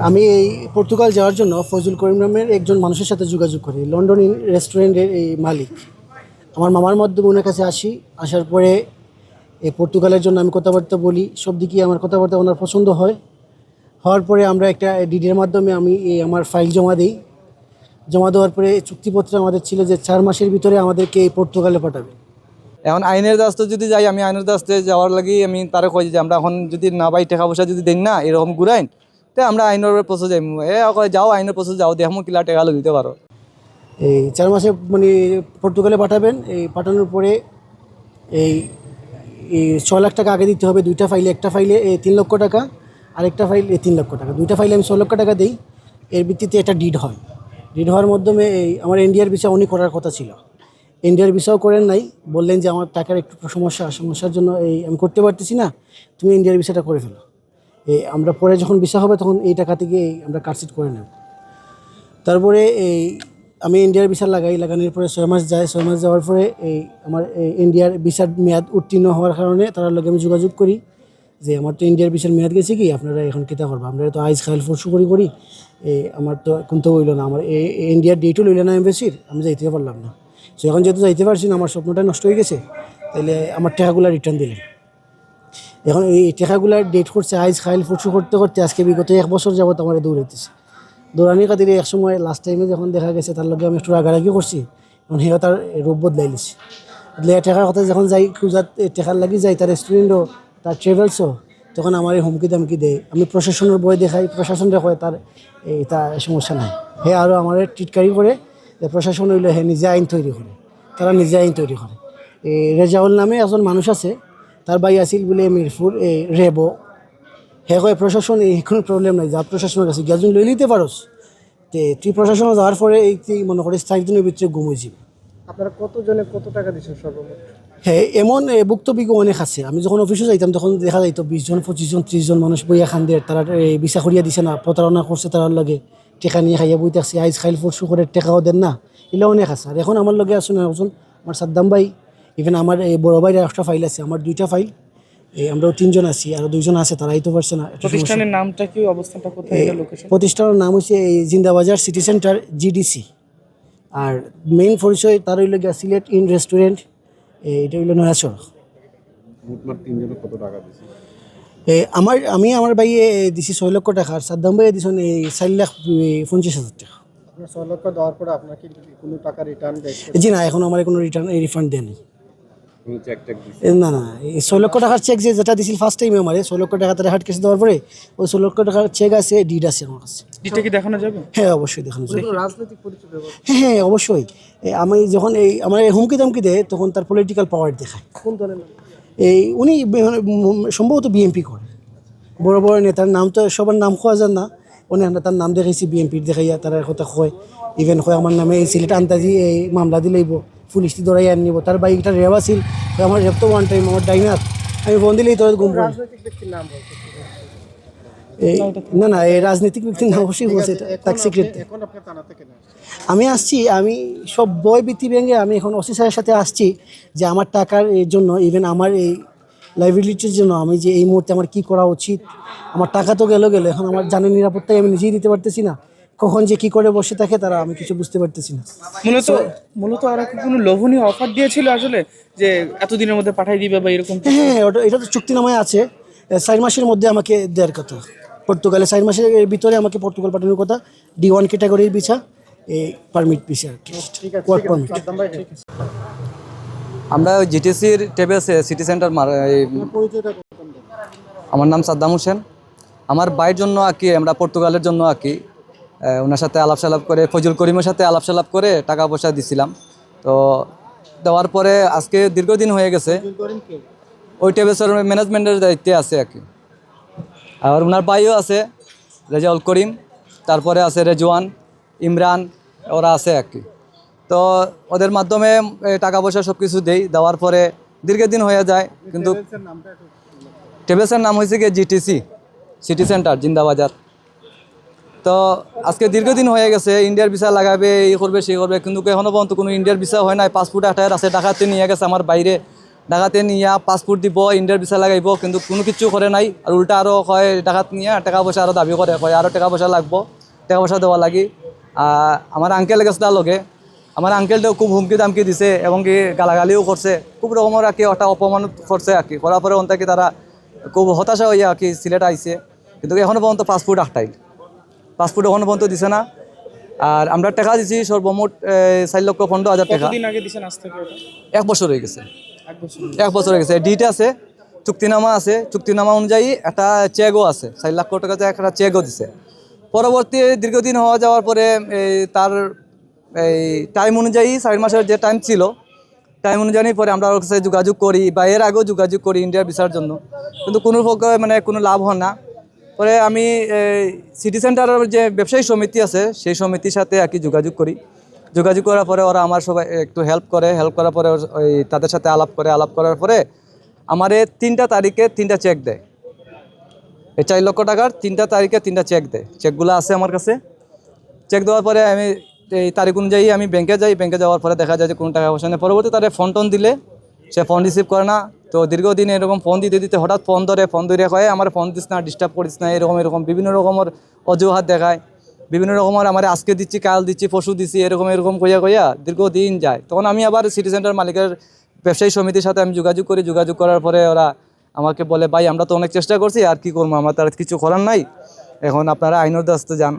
আমি এই পর্তুগাল যাওয়ার জন্য ফজল করিম নামের একজন মানুষের সাথে যোগাযোগ করি, লন্ডন রেস্টুরেন্টের এই মালিক। আমার মামার মাধ্যমে ওনার কাছে আসি, আসার পরে এই পর্তুগালের জন্য আমি কথাবার্তা বলি, সব দিকে আমার কথাবার্তা ওনার পছন্দ হয়। হওয়ার পরে আমরা একটা ডিডির মাধ্যমে আমি আমার ফাইল জমা দিই। জমা দেওয়ার পরে চুক্তিপত্রে আমাদের ছিল যে 4 মাসের ভিতরে আমাদেরকে এই পর্তুগালে পাঠাবে। এখন আইনের রাস্তা যদি যাই, আমি আইনের রাস্তায় যাওয়ার লাগি আমি তারা কই যে আমরা এখন যদি না পাই টাকা পয়সা যদি দেন না এরকম ঘুরাইন, তো আমরা আইনের প্রসেস যাই। যাও আইনের প্রসেস যাও, দেখো কিলা টাকা দিতে পারো। এই 4 মাসে মানে পর্তুগালে পাঠাবেন। এই পাঠানোর পরে এই 6 লাখ টাকা আগে দিতে হবে দুইটা ফাইলে। একটা ফাইলে 3 লক্ষ টাকা, আরেকটা ফাইলে 3 লক্ষ টাকা। দুইটা ফাইলে আমি 6 লক্ষ টাকা দিই। এর ভিত্তিতে একটা ডিড হয়। ডিড হওয়ার মাধ্যমে আমার ইন্ডিয়ার ভিসা উনি করার কথা ছিল, ইন্ডিয়ার ভিসাও করেন নাই। বললেন যে আমার টাকার একটু সমস্যার জন্য আমি করতে পারতেছি না, তুমি ইন্ডিয়ার ভিসাটা করে ফেলো। আমরা পরে যখন ভিসা হবে তখন এই টাকা থেকে আমরা কাটসিট করে নেব। তারপরে আমি ইন্ডিয়ার ভিসা লাগানোর পরে 6 মাস যায়। 6 মাস যাওয়ার পরে আমার ইন্ডিয়ার ভিসার মেয়াদ উত্তীর্ণ হওয়ার কারণে তার লগে আমি যোগাযোগ করি যে আমার তো ইন্ডিয়ার ভিসার মেয়াদ গেছে, কি আপনারা এখন কিতা করবো, আমরা তো আইজ খাইল ফরসু করি আমার তো এখন তো হইল না, আমার ইন্ডিয়ার ডেটও লইল না এমবেসির, আমি যাইতে পারলাম না। সো এখন যেহেতু যাইতে পারছি না, আমার স্বপ্নটা নষ্ট হয়ে গেছে, তাহলে আমার টাকাগুলো রিটার্ন দিলেন। এখন এই টাকাগুলার ডেট করছে আইজ খাইল ফরসু করতে করতে আজকে বিগত 1 বছর যাবত আমার দৌড়াইতেছে। দৌড়ানির খাতিরে এক সময় লাস্ট টাইমে যখন দেখা গেছে তার লগে আমি একটু রাগারাগি করছি, এখন সেও তার রূপ বদলাই লিছে। বদলে টাকার কথা যখন যাই খুঁজাত টাকার লাগি যাই, তার রেস্টুরেন্টও তার ট্রেভেলসও, তখন আমার এই হুমকি দামকি দেয়। আমি প্রশাসনের বই দেখাই, প্রশাসন দেখে তার সমস্যা নাই। হে আরও আমার টিটকারি করে যে প্রশাসন হইলে হে নিজে আইন তৈরি করে, তারা নিজে আইন তৈরি করে। রেজাউল নামে একজন মানুষ আছে, তার ভাই আসিল বলে মিরপুর রেবো। হে কয় প্রশাসন কোনো প্রবলেম নাই, যা প্রশাসনের কাছে গ্যাজুন লই নিতে পারোস। তুই প্রশাসনে যাওয়ার পরে মনে করিস 4 দিনের ভিতরে ঘুমোই যাবে। আপনারা কতজনে কত টাকা দিচ্ছেন সর্বমোট? হ্যাঁ, এমন ভুক্তভোগী অনেক আছে। আমি যখন অফিসে যাইতাম তখন দেখা যাইতো 20 জন 25 জন 30 জন মানুষ বইয়া খান্দের, তারা বিচা করিয়া দিছে না, প্রতারণা করছে, তার লগে টেকা নিয়ে খাইয়া বই থাকছে, আইজ খাইল ফরসু করে টেকাও দেন না, এগুলো অনেক আছে। আর এখন আমার লগে আসুন একজন আমার সাদ্দাম ভাই, ইভেন আমার বড় ভাইয়ের একটা ফাইল আছে, আমার 2টা ফাইল। আমরাও 3 জন আছি, আরও 2 জন আছে, তারা আইতে পারছে না। প্রতিষ্ঠানের নামটা কি, অবস্থানটা কোথায়, এটা লোকেশন? প্রতিষ্ঠানের নাম হচ্ছে জিন্দাবাজার সিটি সেন্টার জিডিসি। আর মেইন পরিচয় তার হইল গিয়া সিলেট ইন রেস্টুরেন্ট, এটা হইল নয়াচর। আমার ভাই দিছি 6 লক্ষ টাকা, আর সাদ্দাম ভাই দিছেন 4,25,000 টাকা। আপনার 6 লক্ষ দেওয়ার পরে আপনার কি কোনো টাকা রিটার্ন দেয়? জি না, এখন আমার কোনো রিফান্ড দেয়নি। না, এই 6 লক্ষ টাকার চেক যেটা দিছিল ফার্স্ট টাইমে আমার 6 লক্ষ টাকা তারা হার্ড কেসে দেওয়ার পরে ওই 6 লক্ষ টাকার চেক আছে, ডিড আছে আমার কাছে। ডিডটা কি দেখানো যাবে? হ্যাঁ, অবশ্যই দেখানো যাবে। রাজনৈতিক পরিচয় ব্যবহার? হ্যাঁ, অবশ্যই। আমি যখন আমার হুমকি দামকি দেয় তখন তার পলিটিক্যাল পাওয়ার দেখায়। কোন দলের লোক? উনি সম্ভবত বিএনপি করে, বড় বড় নেতার নাম তো সবার নাম খোয়া যান না, উনি তার নাম দেখাইছি বিএনপির দেখাইয়া তারা কথা কয়। ইভেন কয় আমার নামে সিলেট আন্তাজি মামলা দিলেইব, পুলিশ ধরাই আনিব। তার বাইকটা রেব আছিল, আমার রেব তো ওয়ান টাইম আমার ডাইনার, আমি ফোন দিলেই তোর গুম। রাজনৈতিক ব্যক্তির নাম বলতে? না, এই রাজনৈতিক ব্যক্তির নাম অবশ্যই বলছে, তার সিক্রেট। এখন আপনি থানা থেকে আমি আসছি, আমি সব বই বৃত্তি ব্যাঙ্গে আমি এখন ওসি স্যারের সাথে আসছি যে আমার টাকার জন্য, ইভেন আমার এই লাইবিলিটির জন্য আমি যে এই মুহূর্তে আমার কি করা উচিত। আমার টাকা তো গেল, এখন আমার জানের নিরাপত্তায় আমি নিজেই দিতে পারতেছি না, কখন যে কি করে বসে থাকে তারা, আমি কিছু বুঝতে পারতেছি না। মূলত আর কোনো লোভনীয় অফার দিয়েছিল আসলে, যে এতদিনের মধ্যে পাঠাই দিবে বা এরকম? হ্যাঁ, এটা তো চুক্তিনামায় আছে, 4 মাসের মধ্যে আমাকে দেওয়ার কথা। পর্তুগালে 4 মাসের ভিতরে আমাকে পর্তুগাল পাঠানোর কথা। D1 ক্যাটাগরির ভিসা, পারমিট ভিসা আর কি, ওয়ার্ক পারমিট। আমরা ওই জিটিসির টেবেলসে সিটি সেন্টার আমার নাম সাদ্দাম হোসেন। আমার ভাইয়ের জন্য আঁকি, আমরা পর্তুগালের জন্য আঁকি, ওনার সাথে আলাপ সালাপ করে, ফজল করিমের সাথে আলাপ সালাপ করে টাকা পয়সা দিছিলাম। তো দেওয়ার পরে আজকে দীর্ঘদিন হয়ে গেছে, ওই টেবেলসের ম্যানেজমেন্টের দায়িত্বে আছে আর কি। আর ওনার ভাইও আছে রেজাউল করিম, তারপরে আছে রেজওয়ান, ইমরান, ওরা আছে আর কি। তো ওদের মাধ্যমে টাকা পয়সা সব কিছু দেওয়ার পরে দীর্ঘদিন হয়ে যায়, কিন্তু টেবেলসের নাম হয়েছে গিয়ে জিটিসি সিটি সেন্টার জিন্দাবাজার। তো আজকে দীর্ঘদিন হয়ে গেছে, ইন্ডিয়ার ভিসা লাগাবে, এই করবে সেই করবে, কিন্তু এখনও পর্যন্ত কোনো ইন্ডিয়ার ভিসা হয় নাই। পাসপোর্ট আঠায়ের আছে, ডাকাতে নিয়ে গেছে আমার বাইরে, ডাকাতে নিয়ে পাসপোর্ট দিব, ইন্ডিয়ার ভিসা লাগাইব, কিন্তু কোনো কিছু করে নাই। আর উল্টা আরও কয় ডাকাত নিয়ে টাকা পয়সা আরও দাবি করে, কয় আরও টাকা পয়সা লাগবো, টাকা পয়সা দেওয়া লাগি। আমার আঙ্কেল গেছে তার লগে, আমার আঙ্কেলটাও খুব হুমকি দামকি দিছে এবং কি গালাগালিও করছে, খুব রকমের আর কি একটা অপমান করছে আর কি। করার পরে অন্তাকে তারা খুব হতাশা হইয়া আর কি সিলেট আইছে, কিন্তু এখনও পর্যন্ত পাসপোর্ট আটটাই, পাসপোর্ট এখনও পর্যন্ত দিছে না। আর আমরা টাকা দিছি সর্বমোট 4,15,000 টাকা। কতদিন আগে দিছেন আজ থেকে? 1 বছর হয়ে গেছে, 1 বছর। 1 বছর হয়ে গেছে। ডিট আছে, চুক্তিনামা আছে, চুক্তিনামা অনুযায়ী একটা চেকও আছে, 4 লাখ টাকা একটা চেকও দিছে। পরবর্তী দীর্ঘদিন হওয়া যাওয়ার পরে তার এই টাইম অনুযায়ী 4 মাসের যে টাইম ছিল, টাইম অনুযায়ী পরে আমরা ওর কাছে যোগাযোগ করি বা এর আগেও যোগাযোগ করি ইন্ডিয়ার ভিসার জন্য, কিন্তু কোনো প্রকার মানে কোনো লাভ হয় না। পরে আমি সিটি সেন্টারের যে ব্যবসায়ী সমিতি আছে সেই সমিতির সাথে আর কি যোগাযোগ করি। যোগাযোগ করার পরে ওরা আমার সবাই একটু হেল্প করে, হেল্প করার পরে ওই তাদের সাথে আলাপ করে, আলাপ করার পরে আমার 3টা তারিখে 3টা চেক দেয়। এই 4 লক্ষ টাকার 3টা তারিখে 3টা চেক দেয়। চেকগুলো আছে আমার কাছে। চেক দেওয়ার পরে আমি এই তারিখ অনুযায়ী আমি ব্যাংকে যাই, ব্যাংকে যাওয়ার পরে দেখা যায় যে কোনো টাকা পয়সা নেই। পরবর্তী তারা ফোন টোন দিলে সে ফোন রিসিভ করে না। তো দীর্ঘদিন এরকম ফোন দিতে দিতে হঠাৎ ফোন ধরে কয়ে আমার ফোন দিস না, ডিস্টার্ব করিস না, এরকম বিভিন্ন রকমের অজুহাত দেখায়, বিভিন্ন রকমের আমার আজকে দিচ্ছি, কাল দিচ্ছি, পরশু দিচ্ছি, এরকম কইয়া দীর্ঘদিন যায়। তখন আমি আবার সিটি সেন্টার মালিকের ব্যবসায়ী সমিতির সাথে আমি যোগাযোগ করি। যোগাযোগ করার পরে ওরা আমাকে বলে, ভাই আমরা তো অনেক চেষ্টা করছি, আর কি করবো, আমার তার কিছু করার নাই, এখন আপনারা আইনের রাস্তায় যান।